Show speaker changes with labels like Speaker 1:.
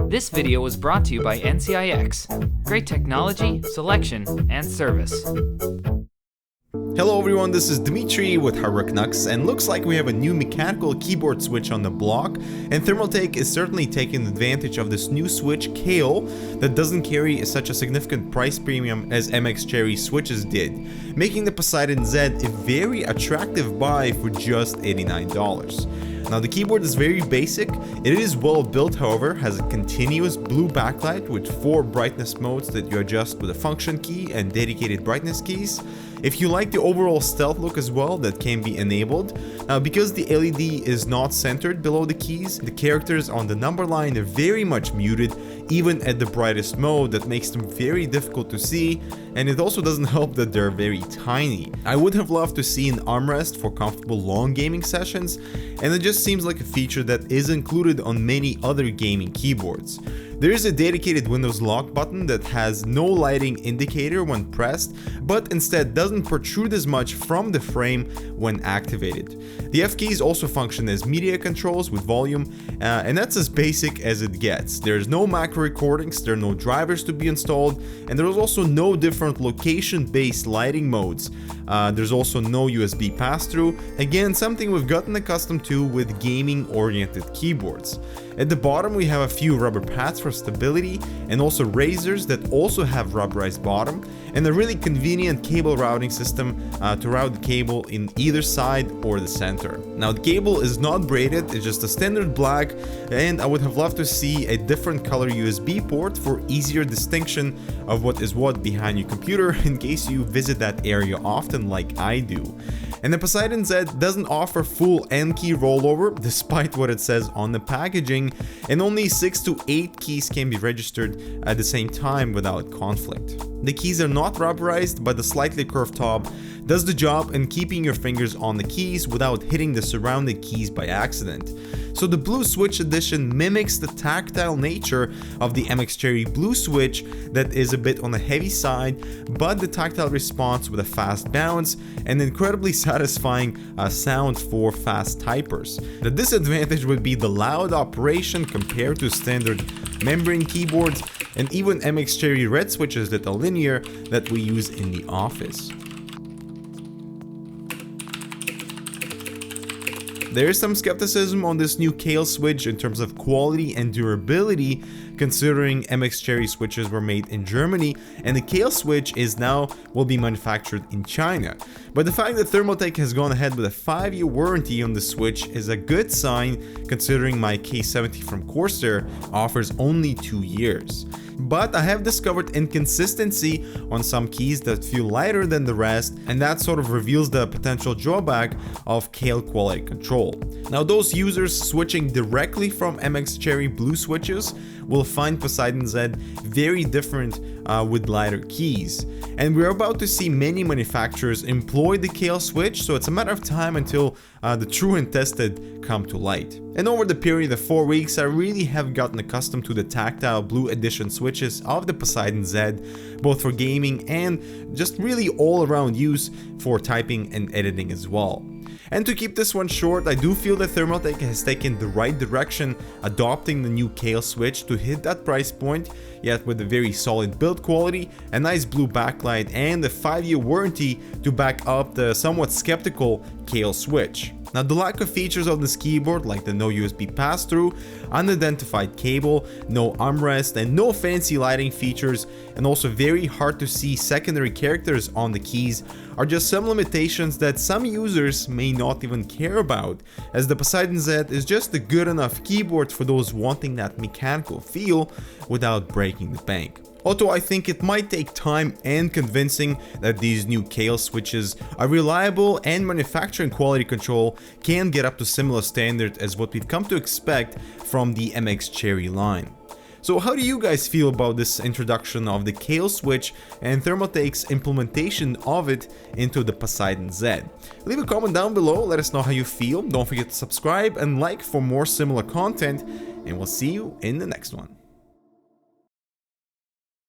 Speaker 1: This video was brought to you by NCIX. Great technology, selection, and service.
Speaker 2: Hello everyone, this is Dimitri with Hardware Canucks, and looks like we have a new mechanical keyboard switch on the block, and Thermaltake is certainly taking advantage of this new switch, Kailh, that doesn't carry such a significant price premium as MX Cherry switches did, making the Poseidon Z a very attractive buy for just $89. Now the keyboard is very basic, it is well built, however, has a continuous blue backlight with 4 brightness modes that you adjust with a function key and dedicated brightness keys. If you like the overall stealth look as well, that can be enabled. Now because the LED is not centered below the keys, the characters on the number line are very much muted, even at the brightest mode. That makes them very difficult to see, and it also doesn't help that they're very tiny. I would have loved to see an armrest for comfortable long gaming sessions, and it just seems like a feature that is included on many other gaming keyboards. There is a dedicated Windows lock button that has no lighting indicator when pressed, but instead doesn't protrude as much from the frame when activated. The F keys also function as media controls with volume, and that's as basic as it gets. There's no macro recordings, there are no drivers to be installed, and there's also no different location-based lighting modes. There's also no USB pass-through, again something we've gotten accustomed to with gaming-oriented keyboards. At the bottom we have a few rubber pads for stability, and also razors that also have rubberized bottom, and a really convenient cable routing system to route the cable in either side or the center. Now the cable is not braided, it's just a standard black, and I would have loved to see a different color USB port for easier distinction of what is what behind your computer in case you visit that area often like I do. And the Poseidon Z doesn't offer full N key rollover despite what it says on the packaging, and only 6 to 8 keys can be registered at the same time without conflict. The keys are not rubberized, but the slightly curved top does the job in keeping your fingers on the keys without hitting the surrounding keys by accident. So the Blue Switch Edition mimics the tactile nature of the MX Cherry Blue Switch that is a bit on the heavy side, but the tactile response with a fast bounce and incredibly satisfying sound for fast typers. The disadvantage would be the loud operation compared to standard membrane keyboards and even MX Cherry red switches that are linear that we use in the office. There is some skepticism on this new Kailh switch in terms of quality and durability, considering MX Cherry switches were made in Germany and the Kailh switch will be manufactured in China. But the fact that Thermaltake has gone ahead with a 5-year warranty on the switch is a good sign, considering my K70 from Corsair offers only 2 years. But I have discovered inconsistency on some keys that feel lighter than the rest, and that sort of reveals the potential drawback of Kailh quality control. Now those users switching directly from MX Cherry Blue switches will find Poseidon Z very different with lighter keys. And we're about to see many manufacturers employ the Kailh switch, so it's a matter of time until the true and tested come to light. And over the period of 4 weeks, I really have gotten accustomed to the tactile Blue Edition switches of the Poseidon Z, both for gaming and just really all around use for typing and editing as well. And to keep this one short, I do feel that Thermaltake has taken the right direction, adopting the new Kailh switch to hit that price point, yet with a very solid build quality, a nice blue backlight, and a 5-year warranty to back up the somewhat skeptical Kailh switch. Now the lack of features on this keyboard, like the no USB pass-through, unidentified cable, no armrest, and no fancy lighting features, and also very hard to see secondary characters on the keys, are just some limitations that some users may not even care about, as the Poseidon Z is just a good enough keyboard for those wanting that mechanical feel without breaking the bank. Although I think it might take time and convincing that these new Kailh switches are reliable and manufacturing quality control can get up to similar standard as what we've come to expect from the MX Cherry line. So how do you guys feel about this introduction of the Kailh switch and Thermaltake's implementation of it into the Poseidon Z? Leave a comment down below, let us know how you feel. Don't forget to subscribe and like for more similar content, and we'll see you in the next one.